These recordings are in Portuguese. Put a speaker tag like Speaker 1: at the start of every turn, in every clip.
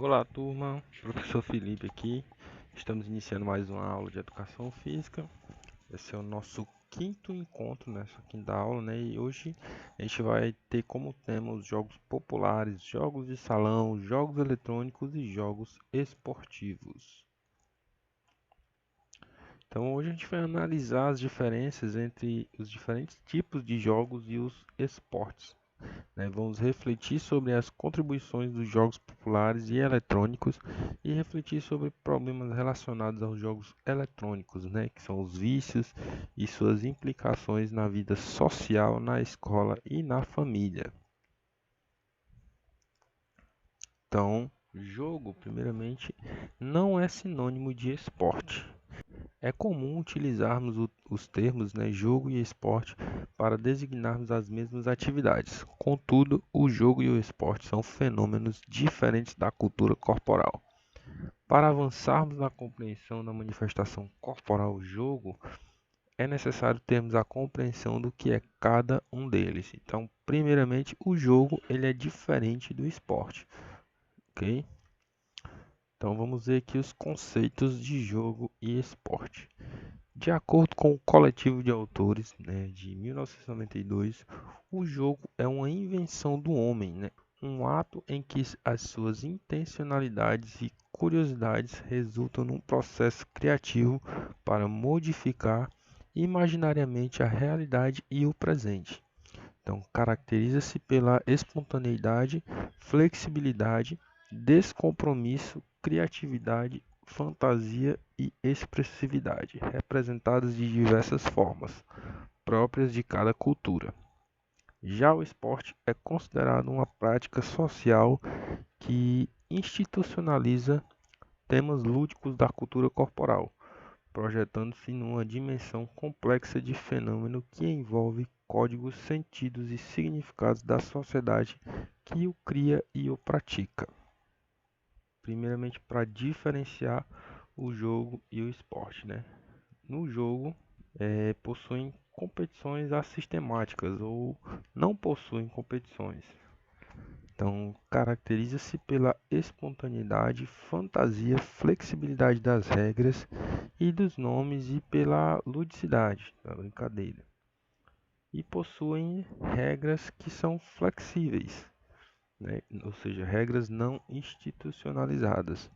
Speaker 1: Olá, turma. Professor Felipe aqui. Estamos iniciando mais uma aula de educação física. Esse é o nosso quinto encontro nessa quinta aula, né? E hoje a gente vai ter como tema os jogos populares, jogos de salão, jogos eletrônicos e jogos esportivos. Então, hoje a gente vai analisar as diferenças entre os diferentes tipos de jogos e os esportes, né? Vamos refletir sobre as contribuições dos jogos populares e eletrônicos e refletir sobre problemas relacionados aos jogos eletrônicos, né? Que são os vícios e suas implicações na vida social, na escola e na família. Então, jogo, primeiramente, não é sinônimo de esporte. É comum utilizarmos os termos, né, jogo e esporte para designarmos as mesmas atividades. Contudo, o jogo e o esporte são fenômenos diferentes da cultura corporal. Para avançarmos na compreensão da manifestação corporal jogo, é necessário termos a compreensão do que é cada um deles. Então, primeiramente, o jogo ele é diferente do esporte, ok? Então, vamos ver aqui os conceitos de jogo e esporte. De acordo com o coletivo de autores, né, de 1992, o jogo é uma invenção do homem, né, um ato em que as suas intencionalidades e curiosidades resultam num processo criativo para modificar imaginariamente a realidade e o presente. Então, caracteriza-se pela espontaneidade, flexibilidade, descompromisso, criatividade, fantasia e expressividade, representadas de diversas formas, próprias de cada cultura. Já o esporte é considerado uma prática social que institucionaliza temas lúdicos da cultura corporal, projetando-se numa dimensão complexa de fenômeno que envolve códigos, sentidos e significados da sociedade que o cria e o pratica. Primeiramente, para diferenciar o jogo e o esporte, né? No jogo, possuem competições assistemáticas ou não possuem competições. Então, caracteriza-se pela espontaneidade, fantasia, flexibilidade das regras e dos nomes e pela ludicidade da brincadeira. E possuem regras que são flexíveis, né? Ou seja, regras não institucionalizadas.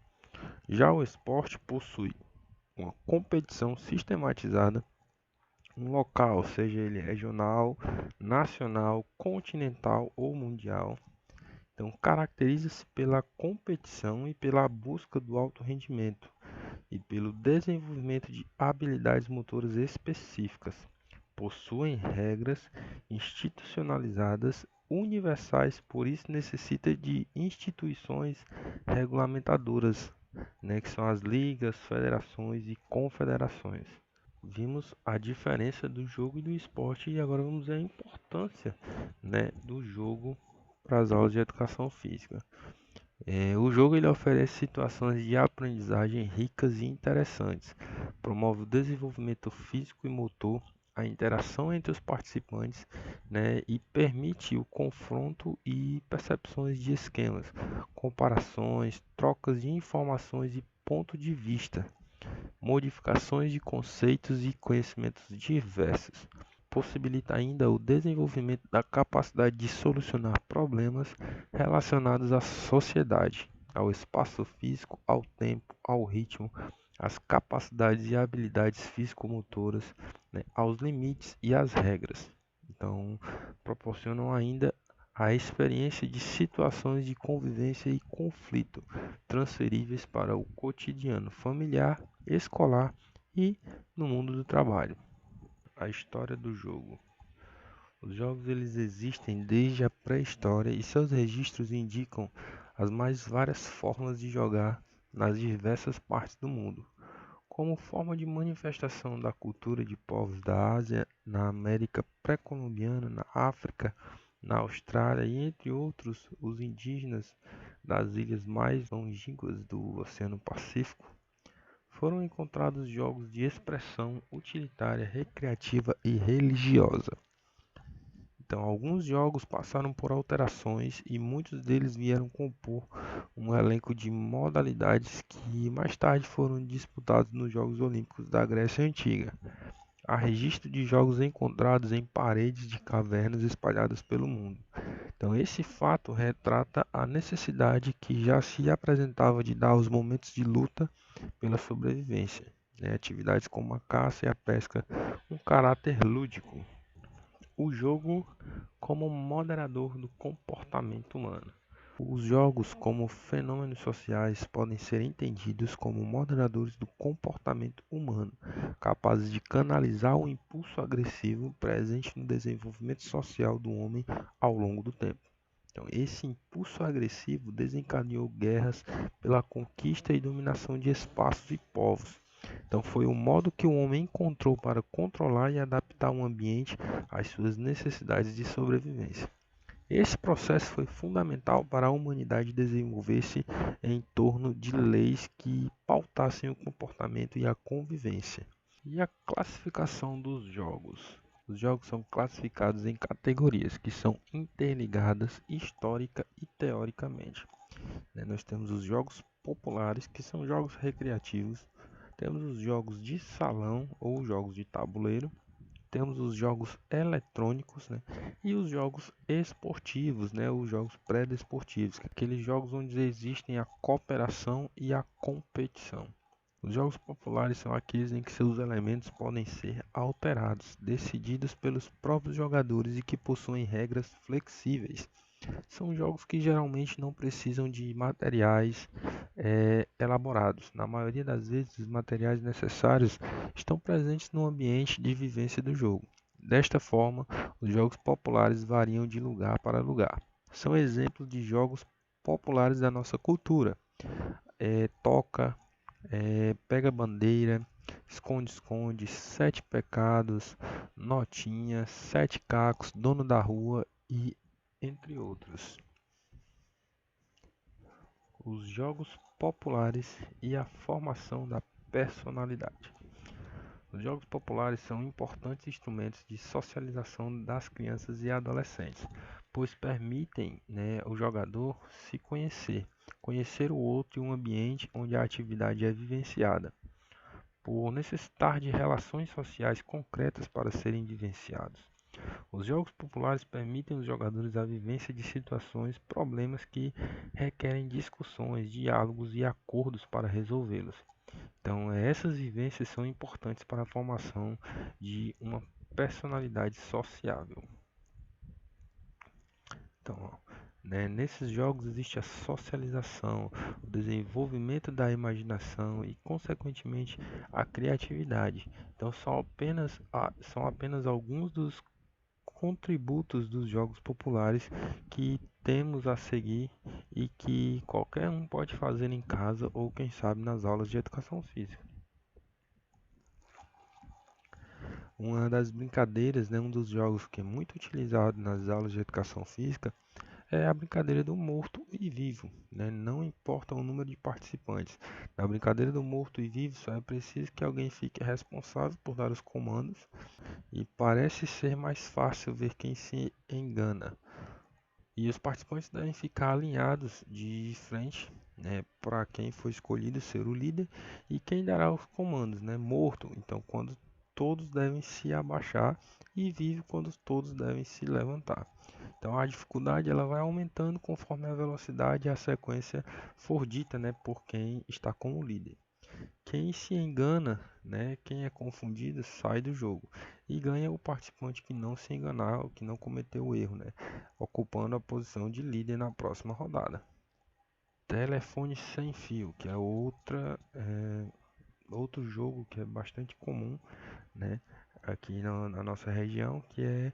Speaker 1: Já o esporte possui uma competição sistematizada, um local, seja ele regional, nacional, continental ou mundial. Então, caracteriza-se pela competição e pela busca do alto rendimento e pelo desenvolvimento de habilidades motoras específicas. Possuem regras institucionalizadas universais, por isso necessita de instituições regulamentadoras, né, que são as ligas, federações e confederações. Vimos a diferença do jogo e do esporte e agora vamos ver a importância, né, do jogo para as aulas de educação física. O jogo ele oferece situações de aprendizagem ricas e interessantes, promove o desenvolvimento físico e motor, a interação entre os participantes, né, e permite o confronto e percepções de esquemas, comparações, trocas de informações e ponto de vista, modificações de conceitos e conhecimentos diversos. Possibilita ainda o desenvolvimento da capacidade de solucionar problemas relacionados à sociedade, ao espaço físico, ao tempo, ao ritmo, às capacidades e habilidades físico-motoras, né, aos limites e às regras. Então, proporcionam ainda a experiência de situações de convivência e conflito transferíveis para o cotidiano familiar, escolar e no mundo do trabalho. A história do jogo. Os jogos eles existem desde a pré-história e seus registros indicam as mais várias formas de jogar nas diversas partes do mundo. Como forma de manifestação da cultura de povos da Ásia, na América pré-colombiana, na África, na Austrália e entre outros, os indígenas das ilhas mais longínquas do Oceano Pacífico, foram encontrados jogos de expressão utilitária, recreativa e religiosa. Então, alguns jogos passaram por alterações e muitos deles vieram compor um elenco de modalidades que mais tarde foram disputados nos Jogos Olímpicos da Grécia Antiga. Há registro de jogos encontrados em paredes de cavernas espalhadas pelo mundo. Então, esse fato retrata a necessidade que já se apresentava de dar aos momentos de luta pela sobrevivência, né? Atividades como a caça e a pesca, um caráter lúdico. O jogo como moderador do comportamento humano. Os jogos, como fenômenos sociais, podem ser entendidos como moderadores do comportamento humano, capazes de canalizar o impulso agressivo presente no desenvolvimento social do homem ao longo do tempo. Então, esse impulso agressivo desencadeou guerras pela conquista e dominação de espaços e povos. Então, foi o modo que o homem encontrou para controlar e adaptar o ambiente às suas necessidades de sobrevivência. Esse processo foi fundamental para a humanidade desenvolver-se em torno de leis que pautassem o comportamento e a convivência. E a classificação dos jogos? Os jogos são classificados em categorias que são interligadas histórica e teoricamente. Nós temos os jogos populares, que são jogos recreativos, temos os jogos de salão ou jogos de tabuleiro, temos os jogos eletrônicos, né? E os jogos esportivos, né? Os jogos pré-desportivos, aqueles jogos onde existem a cooperação e a competição. Os jogos populares são aqueles em que seus elementos podem ser alterados, decididos pelos próprios jogadores e que possuem regras flexíveis. São jogos que geralmente não precisam de materiais elaborados. Na maioria das vezes, os materiais necessários estão presentes no ambiente de vivência do jogo. Desta forma, os jogos populares variam de lugar para lugar. São exemplos de jogos populares da nossa cultura. Toca, pega bandeira, esconde-esconde, sete pecados, notinha, sete cacos, dono da rua e entre outros. Os jogos populares e a formação da personalidade. Os jogos populares são importantes instrumentos de socialização das crianças e adolescentes, pois permitem, né, o jogador se conhecer o outro e um ambiente onde a atividade é vivenciada, por necessitar de relações sociais concretas para serem vivenciados. Os jogos populares permitem aos jogadores a vivência de situações, problemas que requerem discussões, diálogos e acordos para resolvê-los. Então, essas vivências são importantes para a formação de uma personalidade sociável. Então, nesses jogos existe a socialização, o desenvolvimento da imaginação e, consequentemente, a criatividade. Então, são apenas alguns dos contributos dos jogos populares que temos a seguir e que qualquer um pode fazer em casa ou, quem sabe, nas aulas de educação física. Uma das brincadeiras, um dos jogos que é muito utilizado nas aulas de educação física é a brincadeira do morto e vivo, Não importa o número de participantes. Na brincadeira do morto e vivo só é preciso que alguém fique responsável por dar os comandos e parece ser mais fácil ver quem se engana. E os participantes devem ficar alinhados de frente, para quem foi escolhido ser o líder e quem dará os comandos, Morto, então quando todos devem se abaixar e vivo quando todos devem se levantar. Então a dificuldade ela vai aumentando conforme a velocidade e a sequência for dita, por quem está como líder. Quem se engana, quem é confundido, sai do jogo e ganha o participante que não se enganar, ou que não cometeu o erro, ocupando a posição de líder na próxima rodada. Telefone sem fio, que é outro jogo que é bastante comum, aqui na nossa região, que é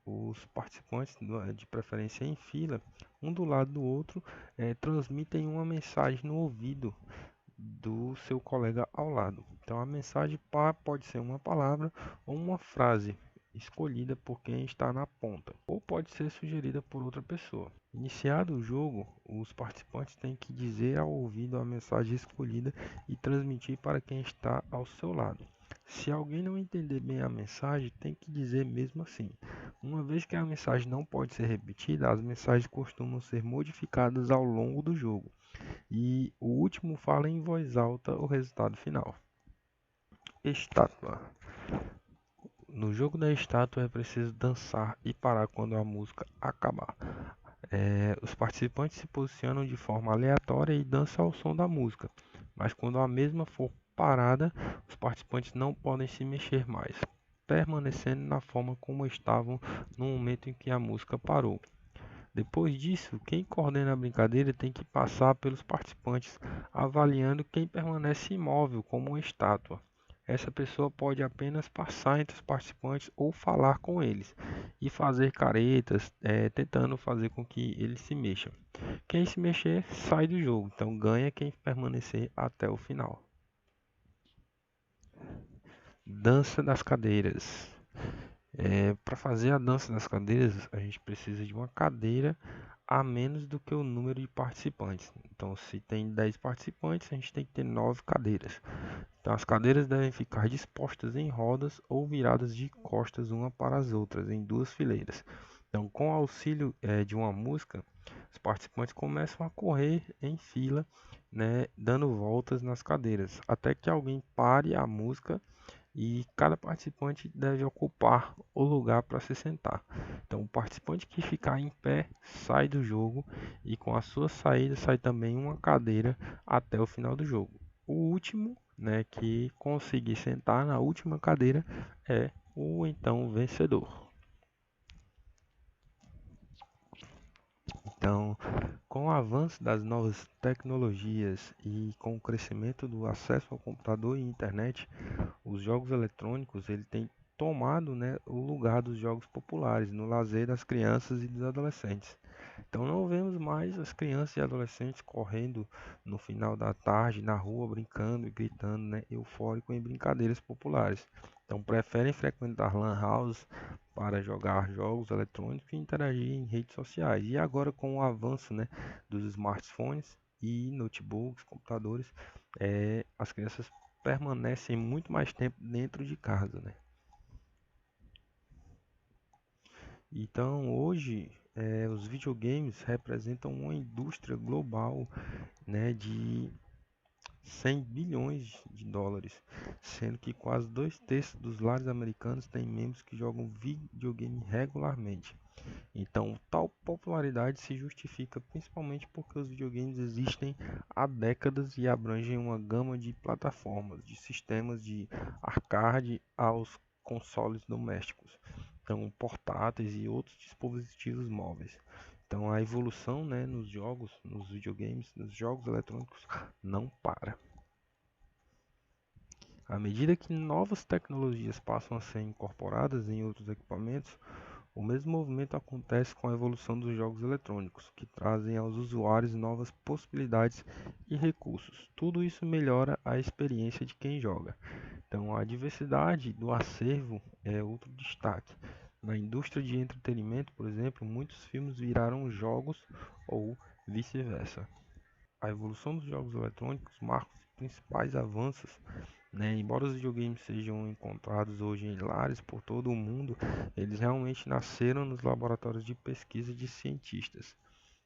Speaker 1: os participantes, de preferência em fila, um do lado do outro, transmitem uma mensagem no ouvido do seu colega ao lado. Então a mensagem pode ser uma palavra ou uma frase escolhida por quem está na ponta, ou pode ser sugerida por outra pessoa. Iniciado o jogo, os participantes têm que dizer ao ouvido a mensagem escolhida e transmitir para quem está ao seu lado. Se alguém não entender bem a mensagem, tem que dizer mesmo assim. Uma vez que a mensagem não pode ser repetida, as mensagens costumam ser modificadas ao longo do jogo. E o último fala em voz alta o resultado final. Estátua. No jogo da estátua é preciso dançar e parar quando a música acabar. Os participantes se posicionam de forma aleatória e dançam ao som da música, mas quando a mesma for parada, os participantes não podem se mexer mais, permanecendo na forma como estavam no momento em que a música parou. Depois disso, quem coordena a brincadeira tem que passar pelos participantes, avaliando quem permanece imóvel como uma estátua. Essa pessoa pode apenas passar entre os participantes ou falar com eles e fazer caretas, tentando fazer com que eles se mexam. Quem se mexer sai do jogo, então ganha quem permanecer até o final. Dança das cadeiras. Para fazer a dança das cadeiras, a gente precisa de uma cadeira a menos do que o número de participantes. Então, se tem 10 participantes, a gente tem que ter 9 cadeiras. Então, as cadeiras devem ficar dispostas em rodas ou viradas de costas uma para as outras, em duas fileiras. Então, com o auxílio de uma música, os participantes começam a correr em fila, né, dando voltas nas cadeiras, até que alguém pare a música e cada participante deve ocupar o lugar para se sentar. Então, o participante que ficar em pé sai do jogo e com a sua saída sai também uma cadeira até o final do jogo. O último, né, que conseguir sentar na última cadeira é o então vencedor. Então, com o avanço das novas tecnologias e com o crescimento do acesso ao computador e internet, os jogos eletrônicos ele têm tomado, né, o lugar dos jogos populares no lazer das crianças e dos adolescentes. Então não vemos mais as crianças e adolescentes correndo no final da tarde na rua brincando e gritando, né, eufórico em brincadeiras populares. Então preferem frequentar lan houses para jogar jogos eletrônicos e interagir em redes sociais. E agora com o avanço, né, dos smartphones e notebooks, computadores, as crianças permanecem muito mais tempo dentro de casa, né? Então, hoje, os videogames representam uma indústria global, né, de 100 bilhões de dólares, sendo que quase 2/3 dos lares americanos têm membros que jogam videogame regularmente. Então, tal popularidade se justifica principalmente porque os videogames existem há décadas e abrangem uma gama de plataformas, de sistemas de arcade aos consoles domésticos, então portáteis e outros dispositivos móveis. Então, a evolução, né, nos jogos, nos videogames, nos jogos eletrônicos não para. À medida que novas tecnologias passam a ser incorporadas em outros equipamentos, o mesmo movimento acontece com a evolução dos jogos eletrônicos, que trazem aos usuários novas possibilidades e recursos. Tudo isso melhora a experiência de quem joga. Então, a diversidade do acervo é outro destaque. Na indústria de entretenimento, por exemplo, muitos filmes viraram jogos ou vice-versa. A evolução dos jogos eletrônicos marca os principais avanços, né? Embora os videogames sejam encontrados hoje em lares por todo o mundo, eles realmente nasceram nos laboratórios de pesquisa de cientistas.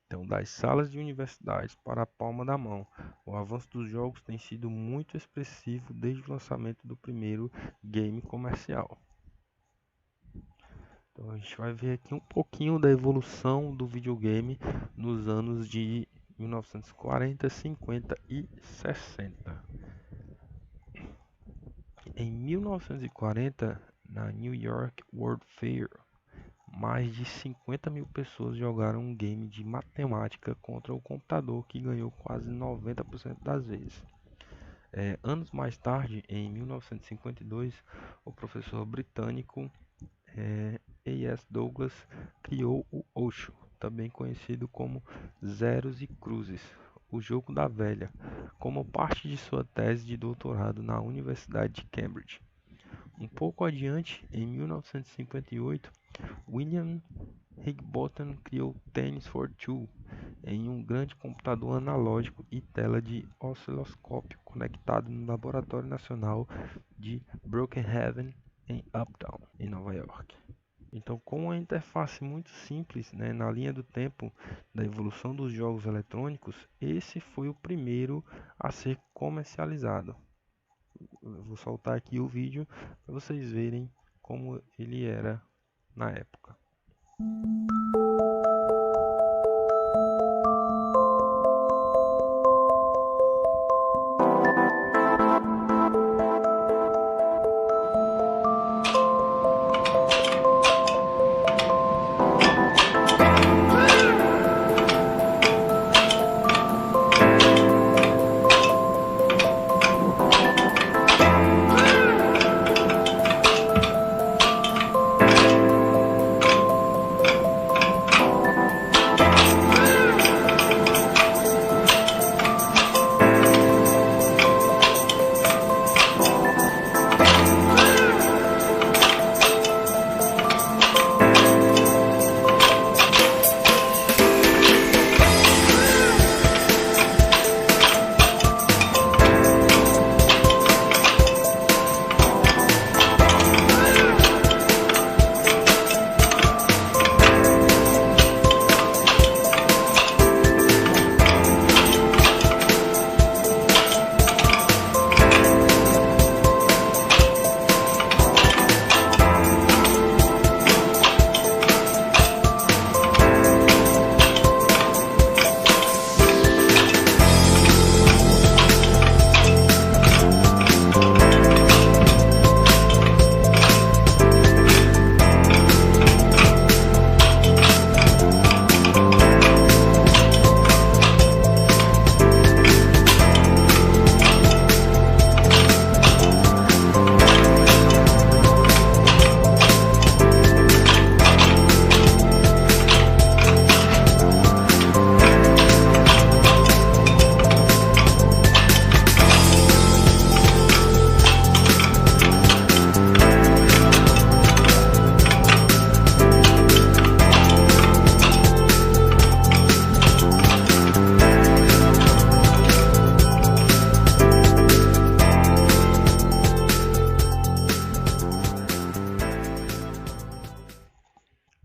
Speaker 1: Então, das salas de universidades para a palma da mão, o avanço dos jogos tem sido muito expressivo desde o lançamento do primeiro game comercial. Então, a gente vai ver aqui um pouquinho da evolução do videogame nos anos de 1940, 50 e 60. Em 1940, na New York World Fair, mais de 50 mil pessoas jogaram um game de matemática contra o computador que ganhou quase 90% das vezes. Anos mais tarde, em 1952, o professor britânico A.S. Douglas criou o Osho, também conhecido como Zeros e Cruzes, o jogo da velha, como parte de sua tese de doutorado na Universidade de Cambridge. Um pouco adiante, em 1958, William Higginbotham criou Tennis for Two em um grande computador analógico e tela de osciloscópio conectado no Laboratório Nacional de Brookhaven, em Uptown, em Nova York. Então, com uma interface muito simples, né, na linha do tempo da evolução dos jogos eletrônicos, esse foi o primeiro a ser comercializado. Eu vou soltar aqui o vídeo para vocês verem como ele era na época.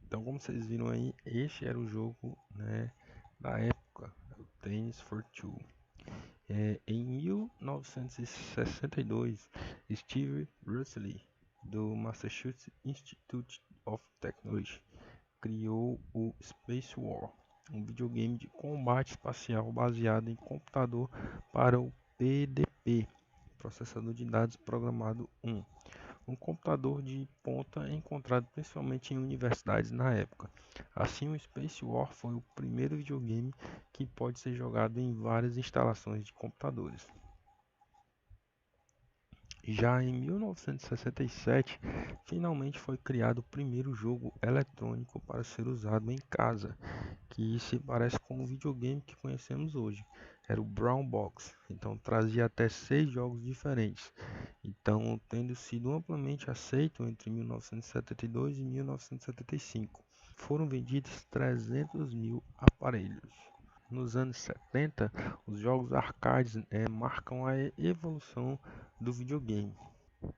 Speaker 1: Então, como vocês viram aí, este era o jogo, né, da época, o Tennis for Two. Em 1962, Steve Russell, do Massachusetts Institute of Technology, criou o Space War, um videogame de combate espacial baseado em computador para o PDP, processador de dados programado 1. Um computador de ponta encontrado principalmente em universidades na época. Assim, o Space War foi o primeiro videogame que pode ser jogado em várias instalações de computadores. Já em 1967, finalmente foi criado o primeiro jogo eletrônico para ser usado em casa, que se parece com o videogame que conhecemos hoje. Era o Brown Box, então trazia até 6 jogos diferentes, então tendo sido amplamente aceito entre 1972 e 1975. Foram vendidos 300 mil aparelhos. Nos anos 70, os jogos arcades marcam a evolução do videogame.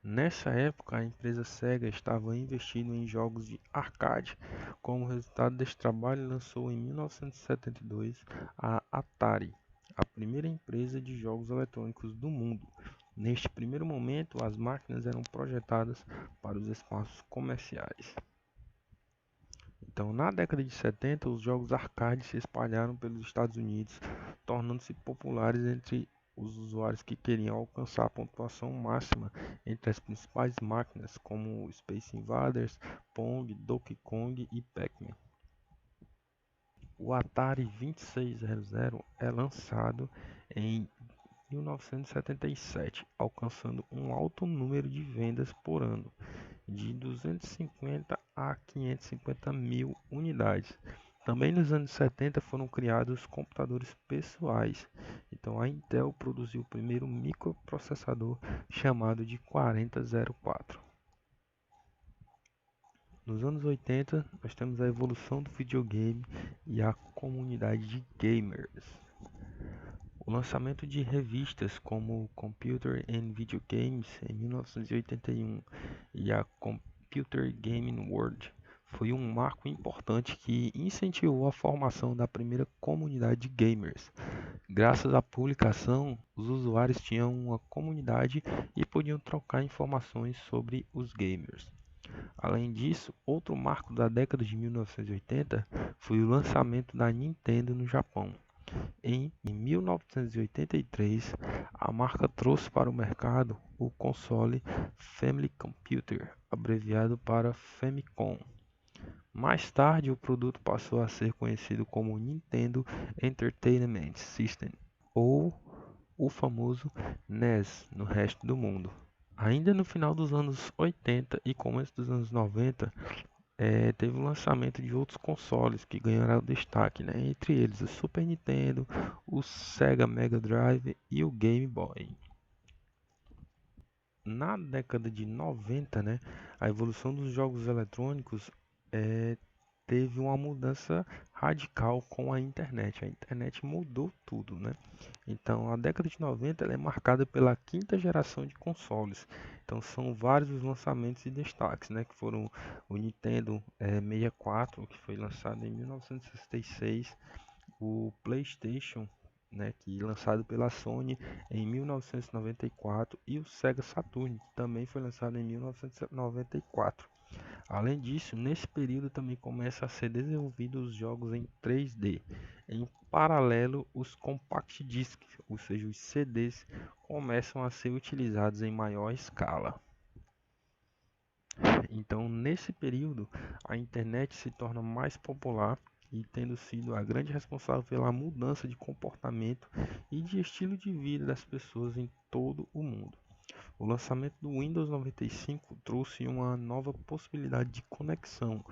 Speaker 1: Nessa época, a empresa Sega estava investindo em jogos de arcade. Como resultado deste trabalho, lançou em 1972 a Atari, a primeira empresa de jogos eletrônicos do mundo. Neste primeiro momento, as máquinas eram projetadas para os espaços comerciais. Então, na década de 70, os jogos arcade se espalharam pelos Estados Unidos, tornando-se populares entre os usuários que queriam alcançar a pontuação máxima entre as principais máquinas, como Space Invaders, Pong, Donkey Kong e Pac-Man. O Atari 2600 é lançado em 1977, alcançando um alto número de vendas por ano, de 250 a 550 mil unidades. Também nos anos 70 foram criados computadores pessoais. Então a Intel produziu o primeiro microprocessador chamado de 4004. Nos anos 80, nós temos a evolução do videogame e a comunidade de gamers. O lançamento de revistas como Computer and Video Games em 1981 e a Computer Gaming World foi um marco importante que incentivou a formação da primeira comunidade de gamers. Graças à publicação, os usuários tinham uma comunidade e podiam trocar informações sobre os gamers. Além disso, outro marco da década de 1980 foi o lançamento da Nintendo no Japão. Em 1983, a marca trouxe para o mercado o console Family Computer, abreviado para Famicom. Mais tarde, o produto passou a ser conhecido como Nintendo Entertainment System, ou o famoso NES, no resto do mundo. Ainda no final dos anos 80 e começo dos anos 90, teve o lançamento de outros consoles que ganharam destaque, né? Entre eles o Super Nintendo, o Sega Mega Drive e o Game Boy. Na década de 90, né, a evolução dos jogos eletrônicos teve uma mudança radical com a internet. A internet mudou tudo, né? Então, a década de 90 ela é marcada pela quinta geração de consoles. Então, são vários os lançamentos e destaques, né? Que foram o Nintendo 64, que foi lançado em 1966, o PlayStation, né, que lançado pela Sony em 1994, e o Sega Saturn, que também foi lançado em 1994. Além disso, nesse período também começa a ser desenvolvidos os jogos em 3D. Em paralelo, os compact discs, ou seja, os CDs, começam a ser utilizados em maior escala. Então, nesse período, a internet se torna mais popular e tendo sido a grande responsável pela mudança de comportamento e de estilo de vida das pessoas em todo o mundo. O lançamento do Windows 95 trouxe uma nova possibilidade de conexão.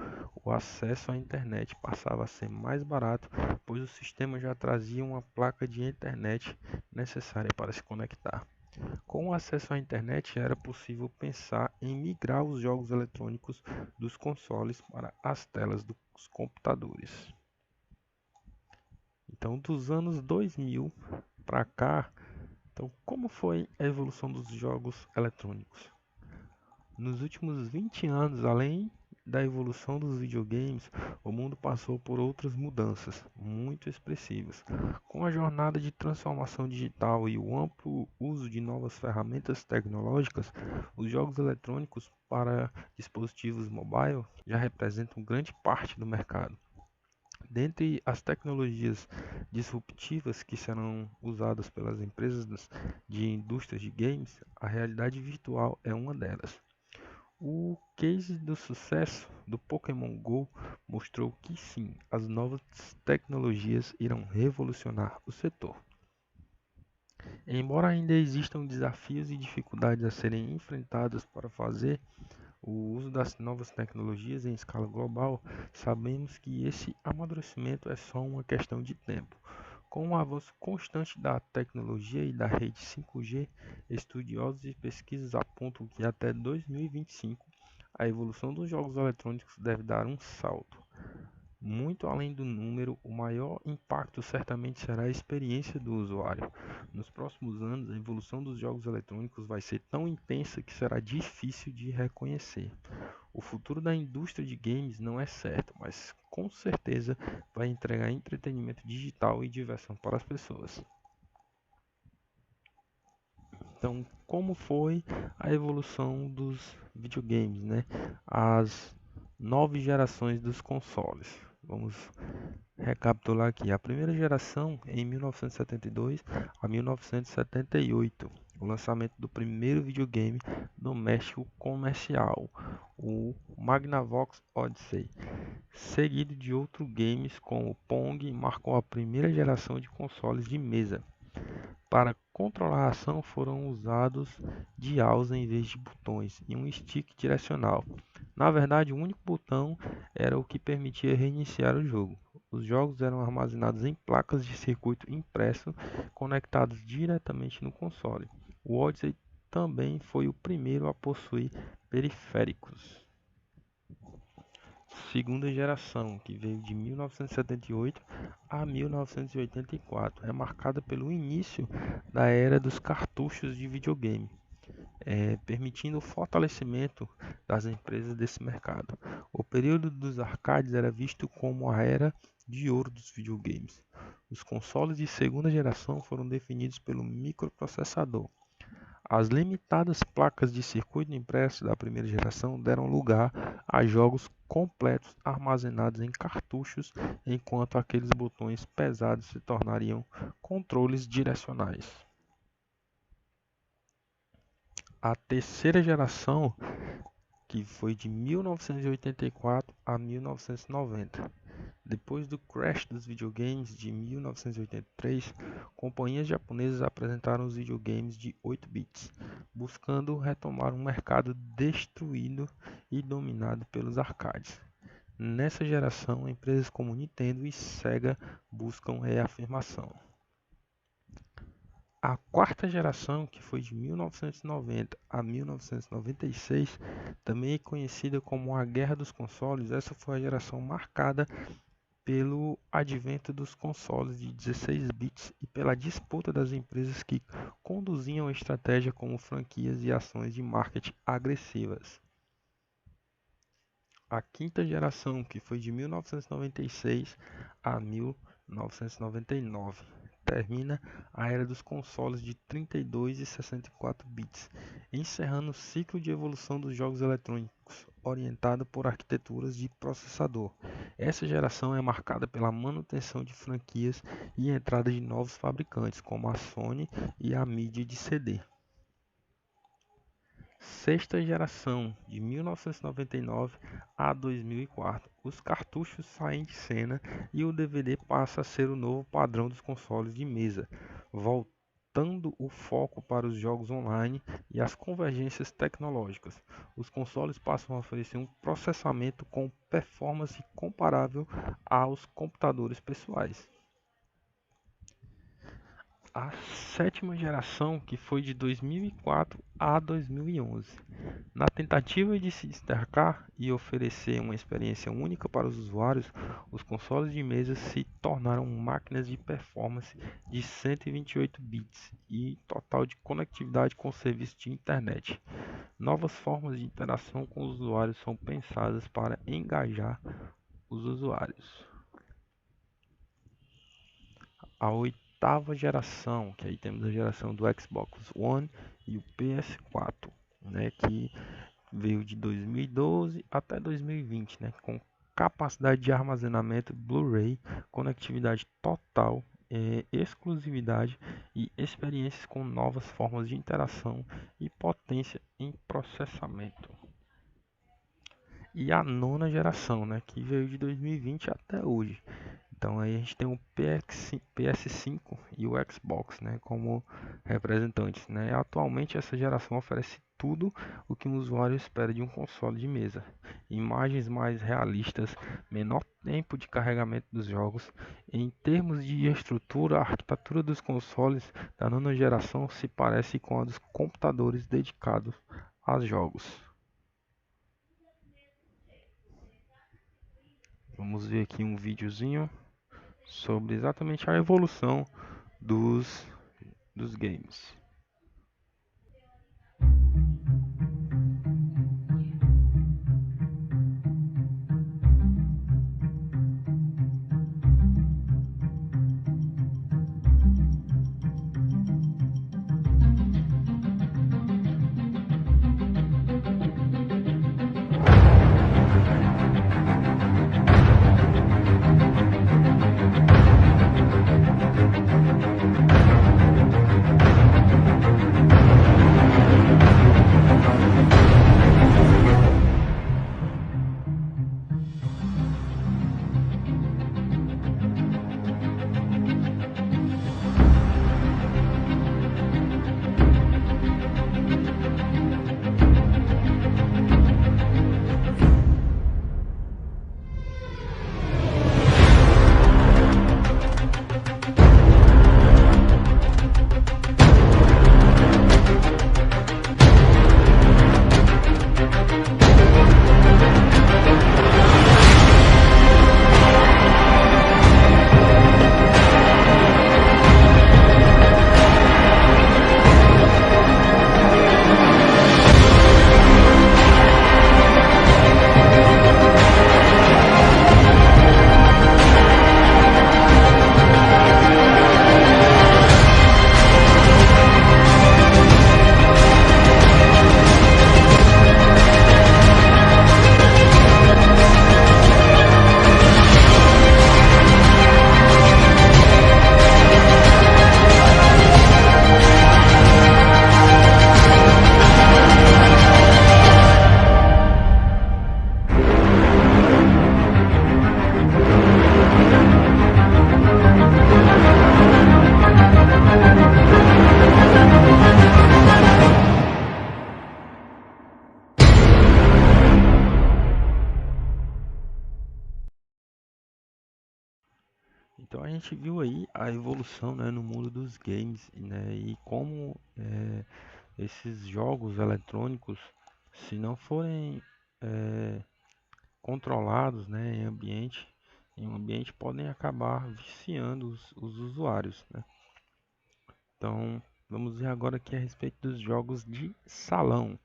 Speaker 1: O acesso à internet passava a ser mais barato, pois o sistema já trazia uma placa de internet necessária para se conectar. Com o acesso à internet, era possível pensar em migrar os jogos eletrônicos dos consoles para as telas dos computadores. Então, dos anos 2000 para cá, então, como foi a evolução dos jogos eletrônicos? Nos últimos 20 anos, além da evolução dos videogames, o mundo passou por outras mudanças muito expressivas. Com a jornada de transformação digital e o amplo uso de novas ferramentas tecnológicas, os jogos eletrônicos para dispositivos mobile já representam grande parte do mercado. Dentre as tecnologias disruptivas que serão usadas pelas empresas de indústrias de games, a realidade virtual é uma delas. O case do sucesso do Pokémon Go mostrou que sim, as novas tecnologias irão revolucionar o setor. Embora ainda existam desafios e dificuldades a serem enfrentadas para fazer o uso das novas tecnologias em escala global, sabemos que esse amadurecimento é só uma questão de tempo. Com o avanço constante da tecnologia e da rede 5G, estudiosos e pesquisas apontam que até 2025 a evolução dos jogos eletrônicos deve dar um salto. Muito além do número, o maior impacto certamente será a experiência do usuário. Nos próximos anos, a evolução dos jogos eletrônicos vai ser tão intensa que será difícil de reconhecer. O futuro da indústria de games não é certo, mas com certeza vai entregar entretenimento digital e diversão para as pessoas. Então, como foi a evolução dos videogames, né? As 9 gerações dos consoles. Vamos recapitular aqui. A primeira geração em 1972 a 1978. O lançamento do primeiro videogame doméstico comercial, o Magnavox Odyssey, seguido de outros games como o Pong, marcou a primeira geração de consoles de mesa. Para controlar a ação foram usados dials em vez de botões e um stick direcional. Na verdade, o único botão era o que permitia reiniciar o jogo. Os jogos eram armazenados em placas de circuito impresso conectadas diretamente no console. O Odyssey também foi o primeiro a possuir periféricos. segunda geração, que veio de 1978 a 1984, é marcada pelo início da era dos cartuchos de videogame, permitindo o fortalecimento das empresas desse mercado. O período dos arcades era visto como a era de ouro dos videogames. Os consoles de segunda geração foram definidos pelo microprocessador. As limitadas placas de circuito impresso da primeira geração deram lugar a jogos completos armazenados em cartuchos, enquanto aqueles botões pesados se tornariam controles direcionais. A terceira geração, que foi de 1984 a 1990. Depois do crash dos videogames de 1983, companhias japonesas apresentaram os videogames de 8 bits, buscando retomar um mercado destruído e dominado pelos arcades. Nessa geração, empresas como Nintendo e Sega buscam reafirmação. A quarta geração, que foi de 1990 a 1996, também é conhecida como a Guerra dos Consoles. Essa foi a geração marcada pelo advento dos consoles de 16 bits e pela disputa das empresas que conduziam a estratégia como franquias e ações de marketing agressivas. A quinta geração, que foi de 1996 a 1999, termina a era dos consoles de 32 e 64 bits, encerrando o ciclo de evolução dos jogos eletrônicos, orientado por arquiteturas de processador. Essa geração é marcada pela manutenção de franquias e entrada de novos fabricantes, como a Sony e a mídia de CD. Sexta geração, de 1999 a 2004. Os cartuchos saem de cena e o DVD passa a ser o novo padrão dos consoles de mesa, voltando o foco para os jogos online e as convergências tecnológicas. Os consoles passam a oferecer um processamento com performance comparável aos computadores pessoais. A sétima geração, que foi de 2004 a 2011. Na tentativa de se destacar e oferecer uma experiência única para os usuários, os consoles de mesa se tornaram máquinas de performance de 128 bits e total de conectividade com serviços de internet. Novas formas de interação com os usuários são pensadas para engajar os usuários. A oitava geração, que aí temos a geração do Xbox One e o PS4, né, que veio de 2012 até 2020, né, com capacidade de armazenamento Blu-ray, conectividade total, exclusividade e experiências com novas formas de interação e potência em processamento. E a nona geração, né, que veio de 2020 até hoje. Então aí a gente tem o PS5 e o Xbox, né, como representantes, né? Atualmente essa geração oferece tudo o que um usuário espera de um console de mesa. Imagens mais realistas, menor tempo de carregamento dos jogos. Em termos de estrutura, a arquitetura dos consoles da nona geração se parece com a dos computadores dedicados a jogos. Vamos ver aqui um videozinho sobre exatamente a evolução dos games. gente viu aí a evolução, né, no mundo dos games, né, e como esses jogos eletrônicos, se não forem é, controlados, né, em um ambiente podem acabar viciando os usuários, né? Então, vamos ver agora aqui a respeito dos jogos de salão,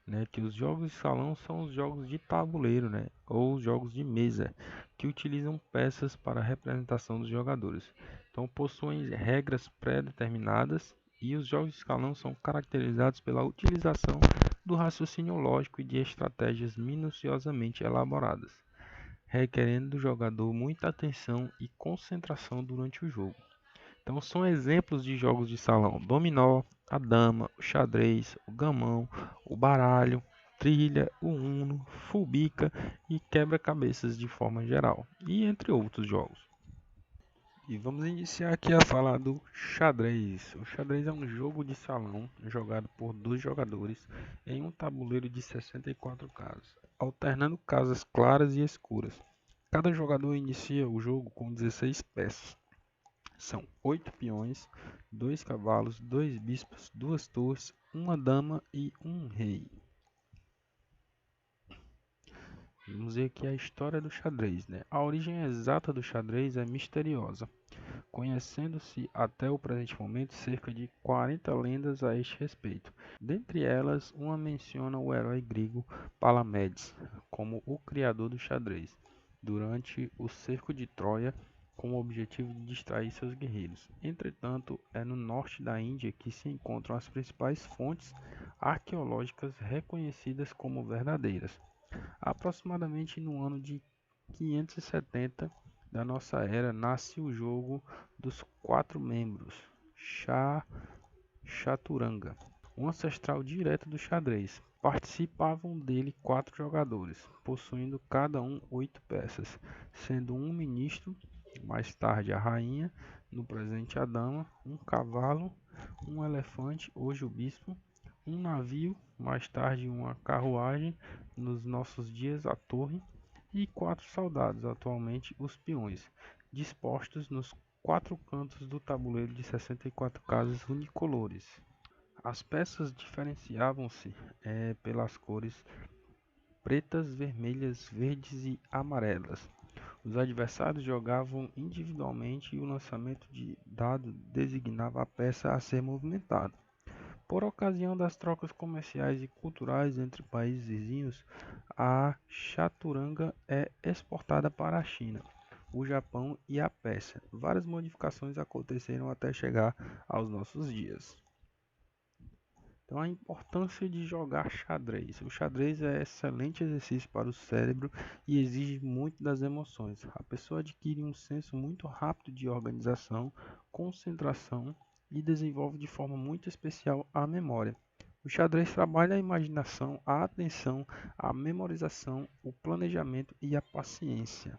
Speaker 1: né? Que os jogos de salão são os jogos de tabuleiro, né? Ou os jogos de mesa, que utilizam peças para a representação dos jogadores. Então, possuem regras pré-determinadas e os jogos de salão são caracterizados pela utilização do raciocínio lógico e de estratégias minuciosamente elaboradas, requerendo do jogador muita atenção e concentração durante o jogo. Então são exemplos de jogos de salão: dominó, a dama, o xadrez, o gamão, o baralho, trilha, o uno, fubica e quebra-cabeças de forma geral, e entre outros jogos. E vamos iniciar aqui a falar do xadrez. O xadrez é um jogo de salão jogado por dois jogadores em um tabuleiro de 64 casas, alternando casas claras e escuras. Cada jogador inicia o jogo com 16 peças. São 8 peões, 2 cavalos, 2 bispos, 2 torres, uma dama e um rei. Vamos ver aqui a história do xadrez, né? A origem exata do xadrez é misteriosa, conhecendo-se até o presente momento cerca de 40 lendas a este respeito. Dentre elas, uma menciona o herói grego Palamedes como o criador do xadrez, durante o cerco de Troia, com o objetivo de distrair seus guerreiros. Entretanto, é no norte da Índia que se encontram as principais fontes arqueológicas reconhecidas como verdadeiras. Aproximadamente no ano de 570 da nossa era nasce o jogo dos quatro membros, Chaturanga, um ancestral direto do xadrez. Participavam dele quatro jogadores, possuindo cada um 8 peças, sendo um ministro, mais tarde a rainha, no presente a dama, um cavalo, um elefante, hoje o bispo, um navio, mais tarde uma carruagem, nos nossos dias a torre, e quatro soldados, atualmente os peões, dispostos nos quatro cantos do tabuleiro de 64 casas unicolores. As peças diferenciavam-se pelas cores pretas, vermelhas, verdes e amarelas. Os adversários jogavam individualmente e o lançamento de dado designava a peça a ser movimentada. Por ocasião das trocas comerciais e culturais entre países vizinhos, a chaturanga é exportada para a China, o Japão e a Pérsia. Várias modificações aconteceram até chegar aos nossos dias. Então, a importância de jogar xadrez. O xadrez é excelente exercício para o cérebro e exige muito das emoções. A pessoa adquire um senso muito rápido de organização, concentração e desenvolve de forma muito especial a memória. O xadrez trabalha a imaginação, a atenção, a memorização, o planejamento e a paciência.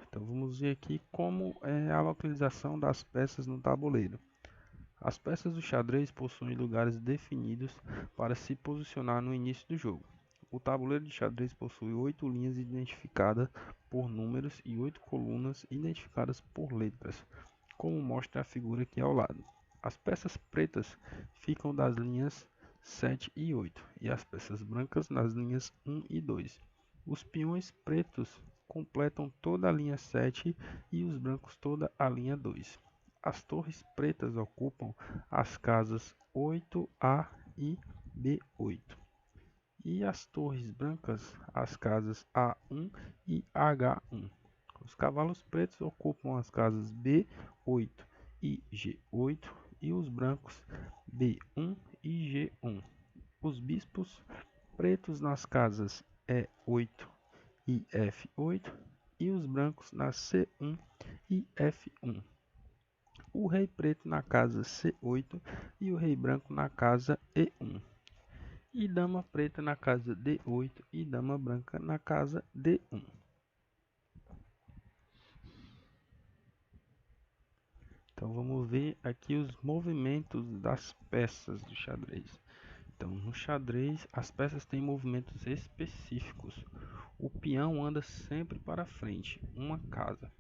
Speaker 1: Então vamos ver aqui como é a localização das peças no tabuleiro. As peças do xadrez possuem lugares definidos para se posicionar no início do jogo. O tabuleiro de xadrez possui 8 linhas identificadas por números e 8 colunas identificadas por letras, como mostra a figura aqui ao lado. As peças pretas ficam das linhas 7 e 8, e as peças brancas nas linhas 1 e 2. Os peões pretos completam toda a linha 7 e os brancos toda a linha 2. As torres pretas ocupam as casas 8A e B8. E as torres brancas as casas A1 e H1. Os cavalos pretos ocupam as casas B8 e G8 e os brancos B1 e G1. Os bispos pretos nas casas E8 e F8 e os brancos nas C1 e F1. O rei preto na casa C8 e o rei branco na casa E1. E dama preta na casa D8 e dama branca na casa D1. Então vamos ver aqui os movimentos das peças do xadrez. Então, no xadrez, as peças têm movimentos específicos. O peão anda sempre para frente, uma casa,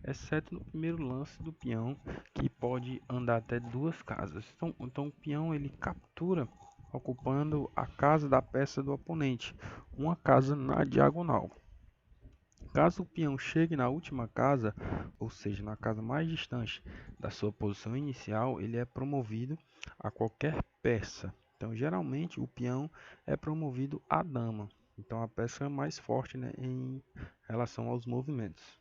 Speaker 1: exceto no primeiro lance do peão, que pode andar até duas casas. Então o peão ele captura ocupando a casa da peça do oponente, uma casa na diagonal. Caso o peão chegue na última casa, ou seja, na casa mais distante da sua posição inicial, ele é promovido a qualquer peça. Então, geralmente, o peão é promovido à dama. Então, a peça é mais forte, né, em relação aos movimentos.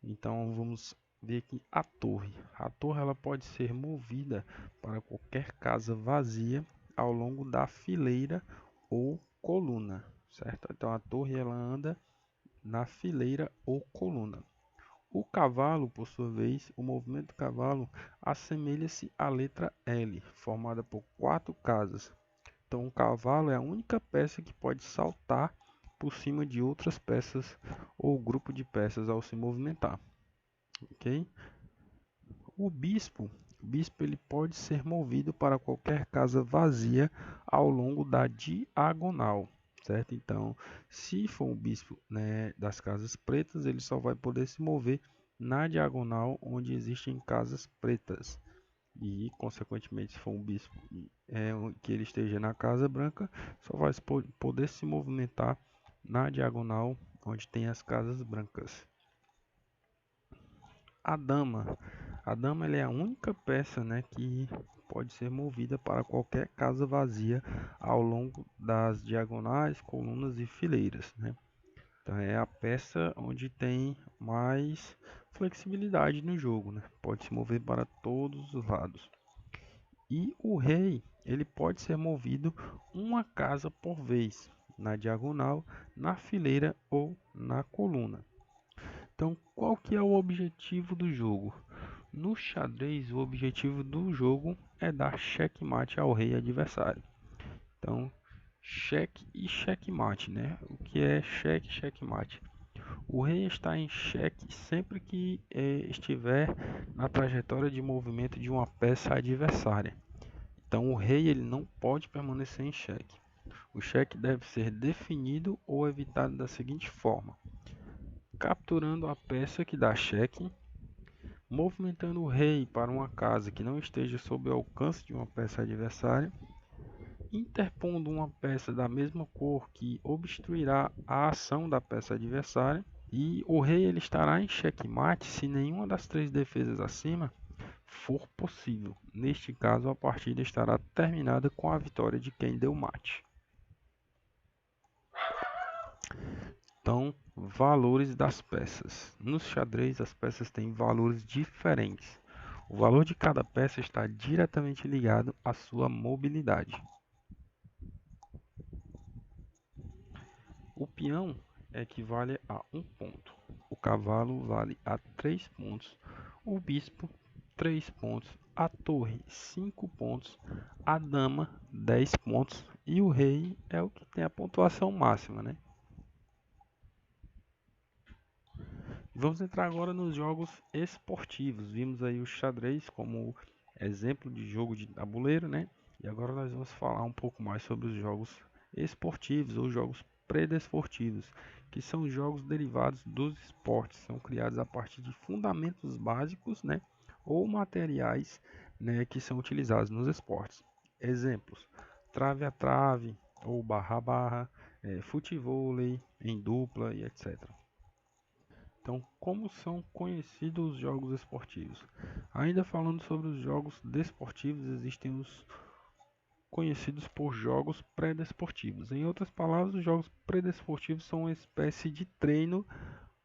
Speaker 1: Então, vamos ver aqui a torre. A torre ela pode ser movida para qualquer casa vazia ao longo da fileira ou coluna, certo? Então, a torre ela anda na fileira ou coluna. O cavalo, por sua vez, o movimento do cavalo assemelha-se à letra L, formada por 4 casas. Então, o cavalo é a única peça que pode saltar por cima de outras peças ou grupo de peças ao se movimentar. Ok? O bispo ele pode ser movido para qualquer casa vazia ao longo da diagonal, certo? Então, se for um bispo, né, das casas pretas, ele só vai poder se mover na diagonal onde existem casas pretas. E, consequentemente, se for um bispo que ele esteja na casa branca, só vai poder se movimentar na diagonal onde tem as casas brancas. A dama. A dama ela é a única peça, né, que pode ser movida para qualquer casa vazia ao longo das diagonais, colunas e fileiras, né? Então é a peça onde tem mais flexibilidade no jogo, né? Pode se mover para todos os lados. E o rei, ele pode ser movido uma casa por vez, na diagonal, na fileira ou na coluna. Então, qual que é o objetivo do jogo? No xadrez, o objetivo do jogo é dar checkmate ao rei adversário. Então, cheque e checkmate, né? O que é cheque e checkmate? O rei está em xeque sempre que estiver na trajetória de movimento de uma peça adversária. Então, o rei ele não pode permanecer em xeque. O cheque deve ser definido ou evitado da seguinte forma: capturando a peça que dá cheque, movimentando o rei para uma casa que não esteja sob o alcance de uma peça adversária, interpondo uma peça da mesma cor que obstruirá a ação da peça adversária, e o rei ele estará em xeque-mate se nenhuma das três defesas acima for possível. Neste caso, a partida estará terminada com a vitória de quem deu mate. Então, valores das peças. No xadrez, as peças têm valores diferentes. O valor de cada peça está diretamente ligado à sua mobilidade. O peão equivale a 1 ponto. O cavalo vale a 3 pontos. O bispo, 3 pontos. A torre, 5 pontos. A dama, 10 pontos. E o rei é o que tem a pontuação máxima, né? Vamos entrar agora nos jogos esportivos. Vimos aí o xadrez como exemplo de jogo de tabuleiro, né? E agora nós vamos falar um pouco mais sobre os jogos esportivos ou jogos predesportivos, que são jogos derivados dos esportes, são criados a partir de fundamentos básicos, né? Ou materiais, né, que são utilizados nos esportes. Exemplos: trave a trave ou barra a barra, futevôlei em dupla e etc. Então, como são conhecidos os jogos esportivos? Ainda falando sobre os jogos desportivos, existem os conhecidos por jogos pré-desportivos. Em outras palavras, os jogos pré-desportivos são uma espécie de treino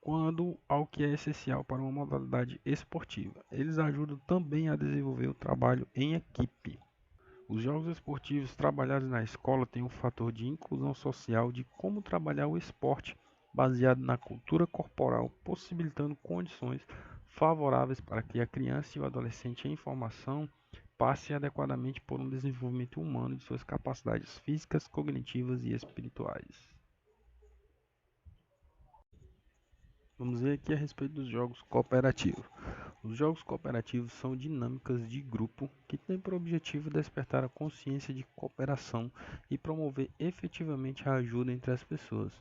Speaker 1: quando ao que é essencial para uma modalidade esportiva. Eles ajudam também a desenvolver o trabalho em equipe. Os jogos esportivos trabalhados na escola têm um fator de inclusão social de como trabalhar o esporte baseado na cultura corporal, possibilitando condições favoráveis para que a criança e o adolescente em formação passem adequadamente por um desenvolvimento humano de suas capacidades físicas, cognitivas e espirituais. Vamos ver aqui a respeito dos jogos cooperativos. Os jogos cooperativos são dinâmicas de grupo que têm por objetivo despertar a consciência de cooperação e promover efetivamente a ajuda entre as pessoas.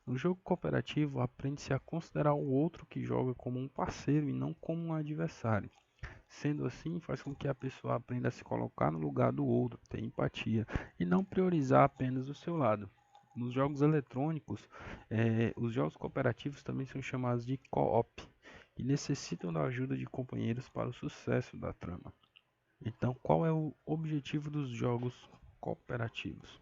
Speaker 1: No jogo cooperativo, aprende-se a considerar o outro que joga como um parceiro e não como um adversário. Sendo assim, faz com que a pessoa aprenda a se colocar no lugar do outro, ter empatia e não priorizar apenas o seu lado. Nos jogos eletrônicos, os jogos cooperativos também são chamados de co-op e necessitam da ajuda de companheiros para o sucesso da trama. Então, qual é o objetivo dos jogos cooperativos?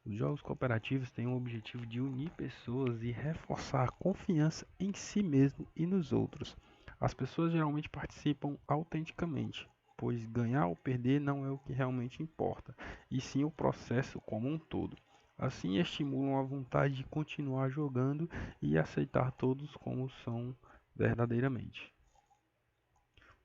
Speaker 1: Os jogos cooperativos têm o objetivo de unir pessoas e reforçar a confiança em si mesmo e nos outros. As pessoas geralmente participam autenticamente, pois ganhar ou perder não é o que realmente importa, e sim o processo como um todo. Assim, estimulam a vontade de continuar jogando e aceitar todos como são verdadeiramente.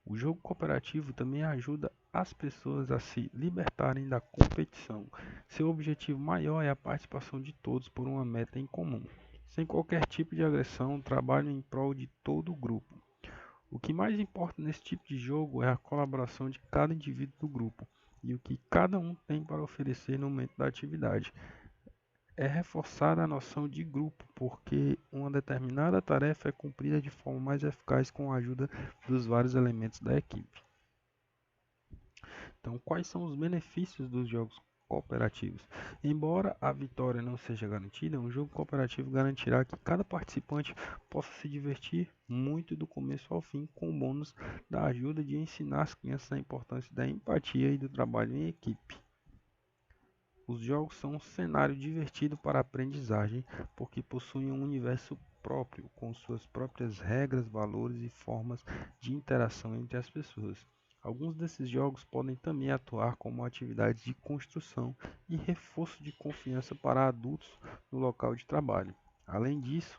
Speaker 1: O jogo cooperativo também ajuda as pessoas a se libertarem da competição. Seu objetivo maior é a participação de todos por uma meta em comum. Sem qualquer tipo de agressão, trabalham em prol de todo o grupo. O que mais importa nesse tipo de jogo é a colaboração de cada indivíduo do grupo e o que cada um tem para oferecer no momento da atividade. É reforçada a noção de grupo, porque uma determinada tarefa é cumprida de forma mais eficaz com a ajuda dos vários elementos da equipe. Então, quais são os benefícios dos jogos cooperativos? Embora a vitória não seja garantida, um jogo cooperativo garantirá que cada participante possa se divertir muito do começo ao fim, com o bônus da ajuda de ensinar as crianças a importância da empatia e do trabalho em equipe. Os jogos são um cenário divertido para a aprendizagem, porque possuem um universo próprio, com suas próprias regras, valores e formas de interação entre as pessoas. Alguns desses jogos podem também atuar como atividades de construção e reforço de confiança para adultos no local de trabalho. Além disso,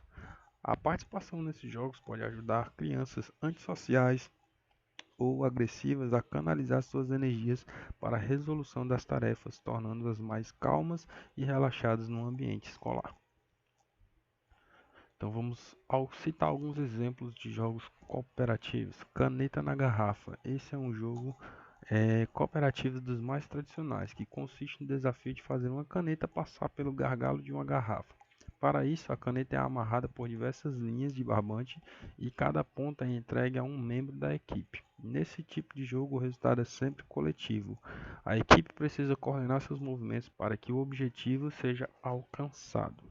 Speaker 1: a participação nesses jogos pode ajudar crianças antissociais ou agressivas a canalizar suas energias para a resolução das tarefas, tornando-as mais calmas e relaxadas no ambiente escolar. Então vamos citar alguns exemplos de jogos cooperativos. Caneta na garrafa. Esse é um jogo cooperativo dos mais tradicionais, que consiste no desafio de fazer uma caneta passar pelo gargalo de uma garrafa. Para isso, a caneta é amarrada por diversas linhas de barbante e cada ponta é entregue a um membro da equipe. Nesse tipo de jogo, o resultado é sempre coletivo. A equipe precisa coordenar seus movimentos para que o objetivo seja alcançado.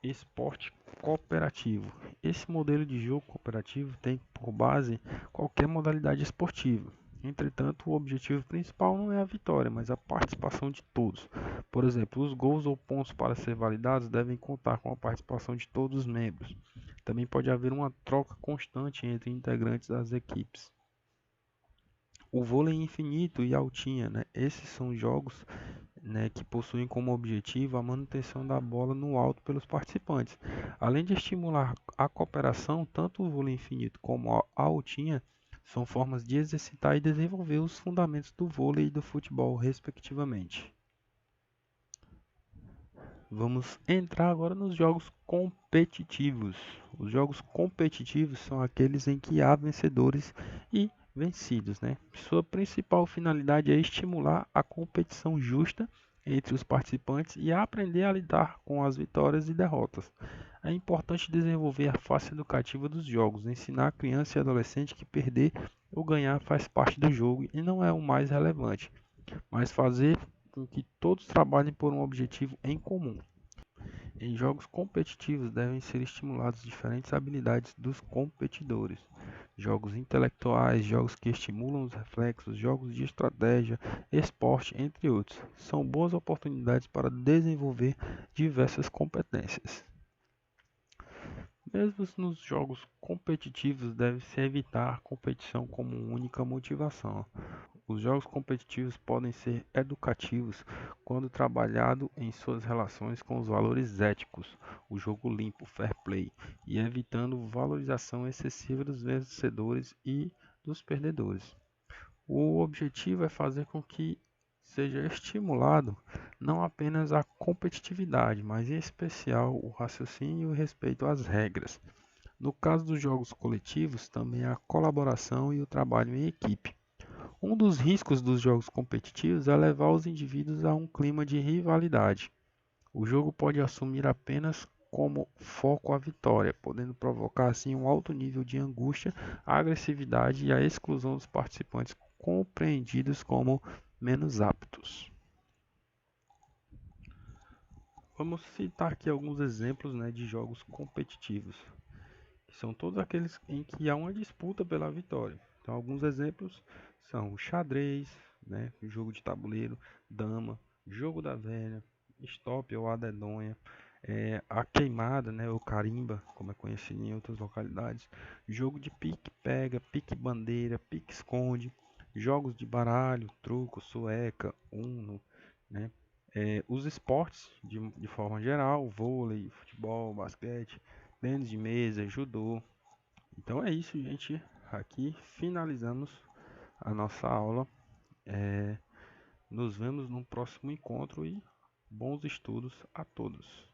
Speaker 1: Esporte cooperativo. Esse modelo de jogo cooperativo tem por base qualquer modalidade esportiva. Entretanto, o objetivo principal não é a vitória, mas a participação de todos. Por exemplo, os gols ou pontos para ser validados devem contar com a participação de todos os membros. Também pode haver uma troca constante entre integrantes das equipes. O vôlei infinito e altinha, né? Esses são jogos, né, que possuem como objetivo a manutenção da bola no alto pelos participantes. Além de estimular a cooperação, tanto o vôlei infinito como a altinha são formas de exercitar e desenvolver os fundamentos do vôlei e do futebol, respectivamente. Vamos entrar agora nos jogos competitivos. Os jogos competitivos são aqueles em que há vencedores e vencidos, né? Sua principal finalidade é estimular a competição justa entre os participantes e aprender a lidar com as vitórias e derrotas. É importante desenvolver a face educativa dos jogos, ensinar a criança e adolescente que perder ou ganhar faz parte do jogo e não é o mais relevante, mas fazer com que todos trabalhem por um objetivo em comum. Em jogos competitivos devem ser estimuladas diferentes habilidades dos competidores. Jogos intelectuais, jogos que estimulam os reflexos, jogos de estratégia, esporte, entre outros. São boas oportunidades para desenvolver diversas competências. Mesmo nos jogos competitivos, deve-se evitar a competição como única motivação. Os jogos competitivos podem ser educativos quando trabalhado em suas relações com os valores éticos, o jogo limpo, fair play, e evitando valorização excessiva dos vencedores e dos perdedores. O objetivo é fazer com que seja estimulado não apenas a competitividade, mas em especial o raciocínio e o respeito às regras. No caso dos jogos coletivos, também a colaboração e o trabalho em equipe. Um dos riscos dos jogos competitivos é levar os indivíduos a um clima de rivalidade. O jogo pode assumir apenas como foco a vitória, podendo provocar assim um alto nível de angústia, a agressividade e a exclusão dos participantes compreendidos como menos aptos. Vamos citar aqui alguns exemplos, né, de jogos competitivos, que são todos aqueles em que há uma disputa pela vitória. Então, alguns exemplos são o xadrez, né, o jogo de tabuleiro, dama, jogo da velha, stop ou a dedonha, a queimada, né, ou carimba, como é conhecido em outras localidades, jogo de pique-pega, pique-bandeira, pique-esconde, jogos de baralho, truco, sueca, uno, né, os esportes de forma geral, vôlei, futebol, basquete, tênis de mesa, judô. Então é isso, gente. Aqui finalizamos a nossa aula. Nos vemos no próximo encontro e bons estudos a todos.